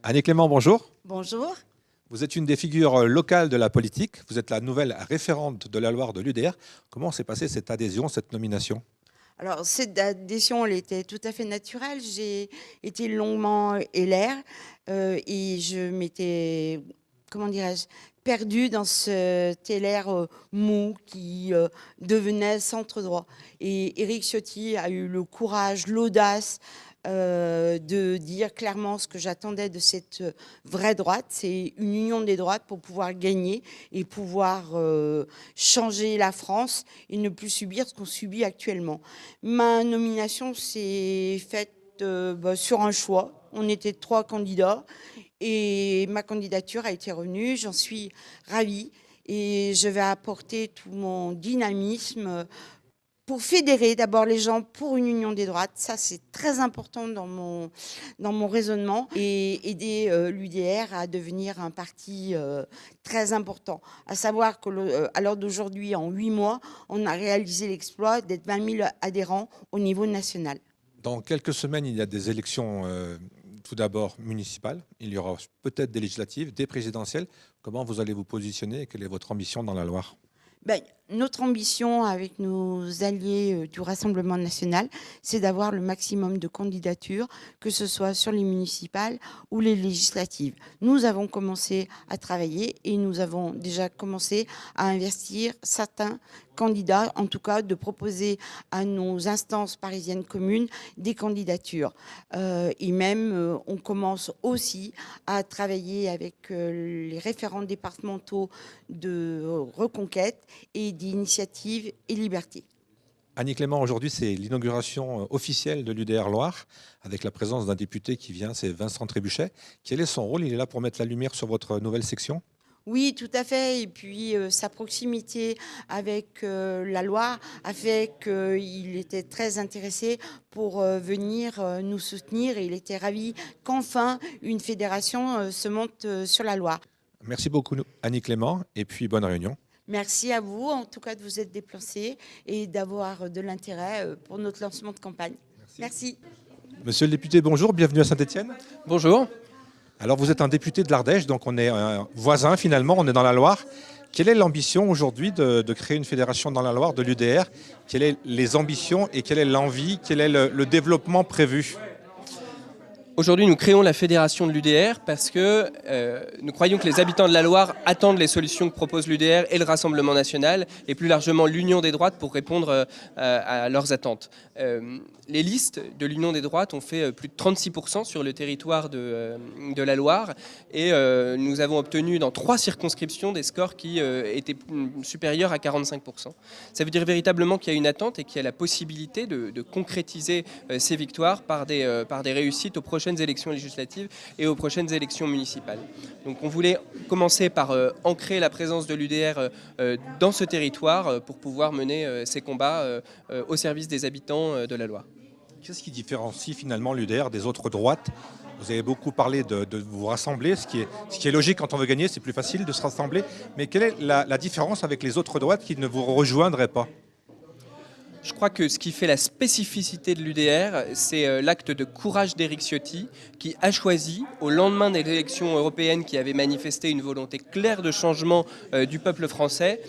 Annie Clément, bonjour. Bonjour. Vous êtes une des figures locales de la politique. Vous êtes la nouvelle référente de la Loire de l'UDR. Comment s'est passée cette adhésion, cette nomination? Alors, cette adhésion, elle était tout à fait naturelle. J'ai été longuement LR et je m'étais, comment dirais-je, perdue dans ce LR mou qui devenait centre droit. Et Éric Ciotti a eu le courage, l'audace de dire clairement ce que j'attendais de cette vraie droite. C'est une union des droites pour pouvoir gagner et pouvoir changer la France et ne plus subir ce qu'on subit actuellement. Ma nomination s'est faite sur un choix. On était 3 candidats et ma candidature a été retenue. J'en suis ravie et je vais apporter tout mon dynamisme pour fédérer d'abord les gens pour une union des droites. Ça, c'est très important dans mon raisonnement et aider l'UDR à devenir un parti très important. À savoir qu'à l'heure d'aujourd'hui, en 8 mois, on a réalisé l'exploit d'être 20 000 adhérents au niveau national. Dans quelques semaines, il y a des élections, tout d'abord municipales. Il y aura peut-être des législatives, des présidentielles. Comment vous allez vous positionner et quelle est votre ambition dans la Loire? Notre ambition avec nos alliés du Rassemblement national, c'est d'avoir le maximum de candidatures, que ce soit sur les municipales ou les législatives. Nous avons commencé à travailler et nous avons déjà commencé à investir certains candidats, en tout cas de proposer à nos instances parisiennes communes des candidatures. Et même, on commence aussi à travailler avec les référents départementaux de reconquête et d'initiative et liberté. Annie Clément, aujourd'hui, c'est l'inauguration officielle de l'UDR Loire, avec la présence d'un député qui vient, c'est Vincent Trébuchet. Quel est son rôle? Il est là pour mettre la lumière sur votre nouvelle section? Oui, tout à fait. Et puis, sa proximité avec la Loire a fait qu'il était très intéressé pour venir nous soutenir. Et il était ravi qu'enfin une fédération se monte sur la Loire. Merci beaucoup, Annie Clément, et puis bonne réunion. Merci à vous, en tout cas, de vous être déplacé et d'avoir de l'intérêt pour notre lancement de campagne. Merci. Monsieur le député, bonjour, bienvenue à Saint-Étienne. Bonjour. Alors vous êtes un député de l'Ardèche, donc on est voisin finalement, on est dans la Loire. Quelle est l'ambition aujourd'hui de créer une fédération dans la Loire de l'UDR? Quelles sont les ambitions et quelle est l'envie, quel est le développement prévu? Aujourd'hui, nous créons la fédération de l'UDR parce que nous croyons que les habitants de la Loire attendent les solutions que propose l'UDR et le Rassemblement national et plus largement l'Union des droites pour répondre à leurs attentes. Les listes de l'Union des droites ont fait plus de 36% sur le territoire de la Loire et nous avons obtenu dans 3 circonscriptions des scores qui étaient supérieurs à 45%. Ça veut dire véritablement qu'il y a une attente et qu'il y a la possibilité de concrétiser ces victoires par des réussites aux prochaines élections législatives et aux prochaines élections municipales. Donc on voulait commencer par ancrer la présence de l'UDR dans ce territoire pour pouvoir mener ces combats au service des habitants de la Loire. Qu'est-ce qui différencie finalement l'UDR des autres droites? Vous avez beaucoup parlé de vous rassembler, ce qui est logique quand on veut gagner, c'est plus facile de se rassembler. Mais quelle est la différence avec les autres droites qui ne vous rejoindraient pas? Je crois que ce qui fait la spécificité de l'UDR, c'est l'acte de courage d'Éric Ciotti, qui a choisi, au lendemain des élections européennes qui avaient manifesté une volonté claire de changement du peuple français,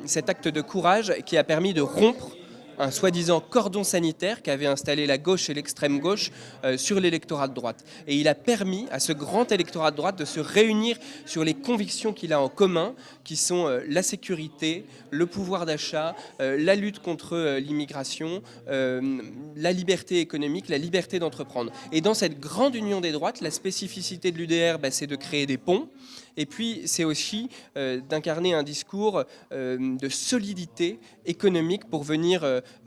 cet acte de courage qui a permis de rompre un soi-disant cordon sanitaire qu'avait installé la gauche et l'extrême gauche sur l'électorat de droite. Et il a permis à ce grand électorat de droite de se réunir sur les convictions qu'il a en commun, qui sont la sécurité, le pouvoir d'achat, la lutte contre l'immigration, la liberté économique, la liberté d'entreprendre. Et dans cette grande union des droites, la spécificité de l'UDR, c'est de créer des ponts. Et puis, c'est aussi d'incarner un discours de solidité économique pour venir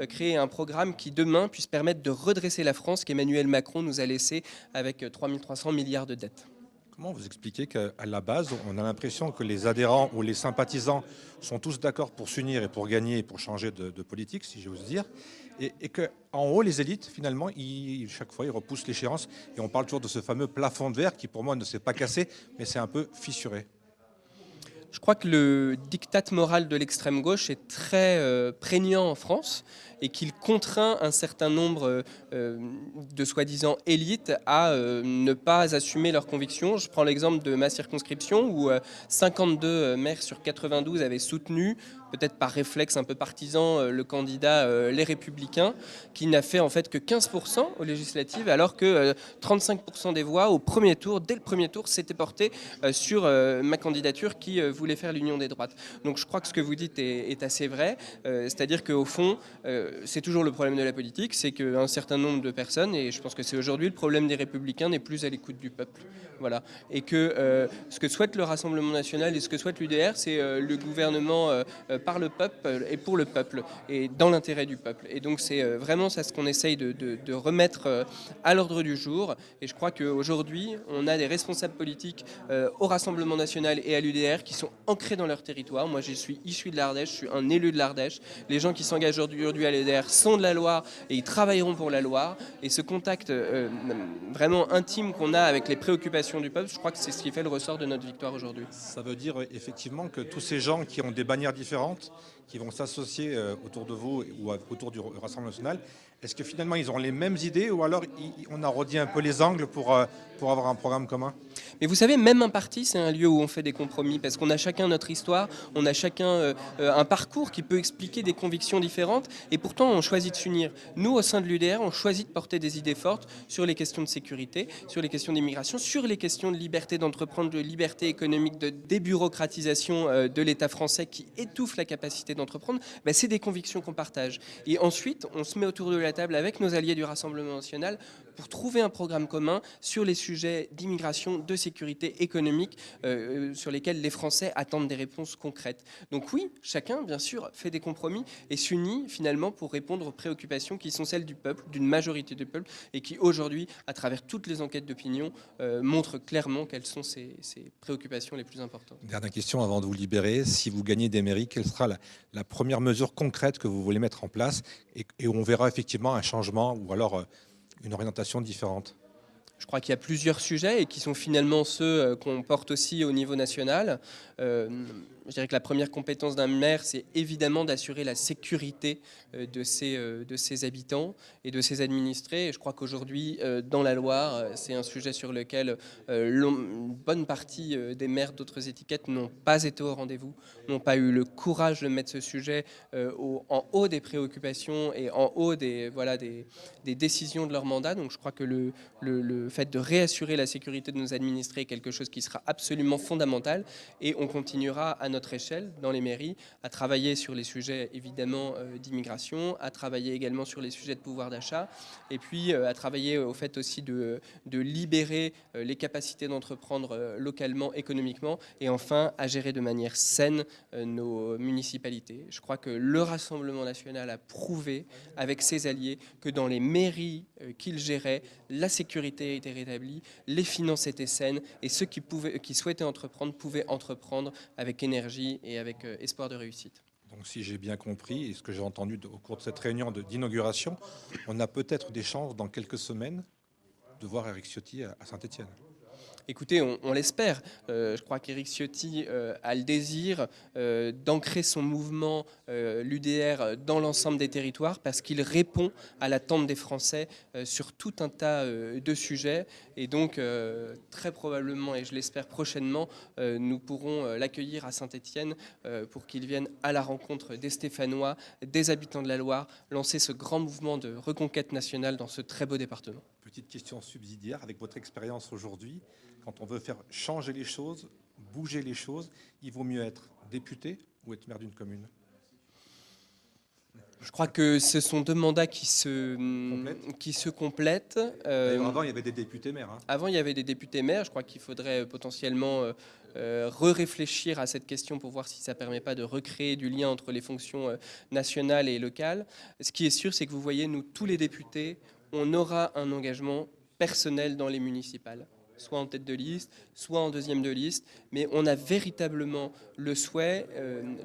créer un programme qui, demain, puisse permettre de redresser la France qu'Emmanuel Macron nous a laissé avec 3 300 milliards de dettes. Comment vous expliquez qu'à la base, on a l'impression que les adhérents ou les sympathisants sont tous d'accord pour s'unir et pour gagner et pour changer de politique, si j'ose dire, et qu'en haut, les élites, finalement, chaque fois, ils repoussent l'échéance et on parle toujours de ce fameux plafond de verre qui, pour moi, ne s'est pas cassé, mais c'est un peu fissuré. Je crois que le diktat moral de l'extrême gauche est très prégnant en France et qu'il contraint un certain nombre de soi-disant élites à ne pas assumer leurs convictions. Je prends l'exemple de ma circonscription où 52 maires sur 92 avaient soutenu, peut-être par réflexe un peu partisan, le candidat Les Républicains, qui n'a fait en fait que 15% aux législatives, alors que 35% des voix au premier tour, dès le premier tour, s'étaient portées sur ma candidature qui voulait faire l'union des droites. Donc je crois que ce que vous dites est assez vrai, c'est-à-dire qu'au fond, c'est toujours le problème de la politique, c'est qu'un certain nombre de personnes, et je pense que c'est aujourd'hui le problème des Républicains, n'est plus à l'écoute du peuple. Voilà. Et que ce que souhaite le Rassemblement national et ce que souhaite l'UDR, c'est le gouvernement par le peuple et pour le peuple, et dans l'intérêt du peuple. Et donc c'est vraiment ça ce qu'on essaye de remettre à l'ordre du jour. Et je crois qu'aujourd'hui, on a des responsables politiques au Rassemblement national et à l'UDR qui sont ancrés dans leur territoire. Moi, je suis issu de l'Ardèche, je suis un élu de l'Ardèche. Les gens qui s'engagent aujourd'hui à l'UDR sont de la Loire et ils travailleront pour la Loire. Et ce contact vraiment intime qu'on a avec les préoccupations du peuple, je crois que c'est ce qui fait le ressort de notre victoire aujourd'hui. Ça veut dire effectivement que tous ces gens qui ont des bannières différentes, qui vont s'associer autour de vous ou autour du Rassemblement national, est-ce que finalement ils ont les mêmes idées ou alors on arrondit un peu les angles pour avoir un programme commun? Mais vous savez, même un parti, c'est un lieu où on fait des compromis, parce qu'on a chacun notre histoire, on a chacun un parcours qui peut expliquer des convictions différentes, et pourtant on choisit de s'unir. Nous, au sein de l'UDR, on choisit de porter des idées fortes sur les questions de sécurité, sur les questions d'immigration, sur les questions de liberté d'entreprendre, de liberté économique, de débureaucratisation de l'État français qui étouffe la capacité d'entreprendre. Ben, c'est des convictions qu'on partage. Et ensuite, on se met autour de la table avec nos alliés du Rassemblement national pour trouver un programme commun sur les sujets d'immigration, de sécurité économique, sur lesquels les Français attendent des réponses concrètes. Donc oui, chacun, bien sûr, fait des compromis et s'unit finalement pour répondre aux préoccupations qui sont celles du peuple, d'une majorité du peuple, et qui aujourd'hui, à travers toutes les enquêtes d'opinion, montrent clairement quelles sont ces préoccupations les plus importantes. Dernière question avant de vous libérer. Si vous gagnez des mairies, quelle sera la première mesure concrète que vous voulez mettre en place et où on verra effectivement un changement ou alors une orientation différente? Je crois qu'il y a plusieurs sujets et qui sont finalement ceux qu'on porte aussi au niveau national. Je dirais que la première compétence d'un maire, c'est évidemment d'assurer la sécurité de ses habitants et de ses administrés. Et je crois qu'aujourd'hui, dans la Loire, c'est un sujet sur lequel une bonne partie des maires d'autres étiquettes n'ont pas été au rendez-vous, n'ont pas eu le courage de mettre ce sujet en haut des préoccupations et en haut des décisions de leur mandat. Donc je crois que le fait de réassurer la sécurité de nos administrés est quelque chose qui sera absolument fondamental, et on continuera à notre échelle dans les mairies à travailler sur les sujets évidemment d'immigration, à travailler également sur les sujets de pouvoir d'achat, et puis à travailler au fait aussi de libérer les capacités d'entreprendre localement, économiquement, et enfin à gérer de manière saine nos municipalités. Je crois que le Rassemblement national a prouvé avec ses alliés que dans les mairies qu'il gérait, la sécurité était rétablie, les finances étaient saines, et ceux qui souhaitaient entreprendre pouvaient entreprendre avec énergie et avec espoir de réussite. Donc si j'ai bien compris, et ce que j'ai entendu au cours de cette réunion d'inauguration, on a peut-être des chances dans quelques semaines de voir Éric Ciotti à Saint-Étienne. Écoutez, on l'espère. Je crois qu'Éric Ciotti a le désir d'ancrer son mouvement, l'UDR, dans l'ensemble des territoires parce qu'il répond à l'attente des Français sur tout un tas de sujets. Et donc, très probablement, et je l'espère prochainement, nous pourrons l'accueillir à Saint-Étienne pour qu'il vienne à la rencontre des Stéphanois, des habitants de la Loire, lancer ce grand mouvement de reconquête nationale dans ce très beau département. Petite question subsidiaire, avec votre expérience aujourd'hui, quand on veut faire changer les choses, bouger les choses, il vaut mieux être député ou être maire d'une commune? Je crois que ce sont deux mandats qui se complètent. Avant, il y avait des députés maires. Avant, il y avait des députés maires. Je crois qu'il faudrait potentiellement réfléchir à cette question pour voir si ça ne permet pas de recréer du lien entre les fonctions nationales et locales. Ce qui est sûr, c'est que vous voyez, nous, tous les députés, on aura un engagement personnel dans les municipales. soit en tête de liste, soit en deuxième de liste. Mais on a véritablement le souhait,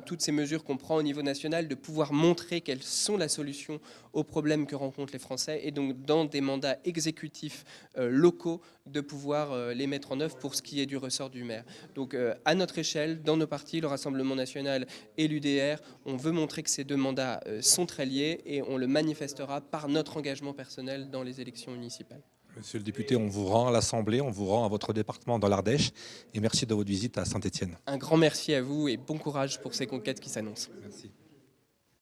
toutes ces mesures qu'on prend au niveau national, de pouvoir montrer quelles sont la solution aux problèmes que rencontrent les Français, et donc dans des mandats exécutifs locaux, de pouvoir les mettre en œuvre pour ce qui est du ressort du maire. Donc à notre échelle, dans nos partis, le Rassemblement national et l'UDR, on veut montrer que ces deux mandats sont très liés, et on le manifestera par notre engagement personnel dans les élections municipales. Monsieur le député, on vous rend à l'Assemblée, on vous rend à votre département dans l'Ardèche, et merci de votre visite à Saint-Étienne. Un grand merci à vous et bon courage pour ces conquêtes qui s'annoncent. Merci.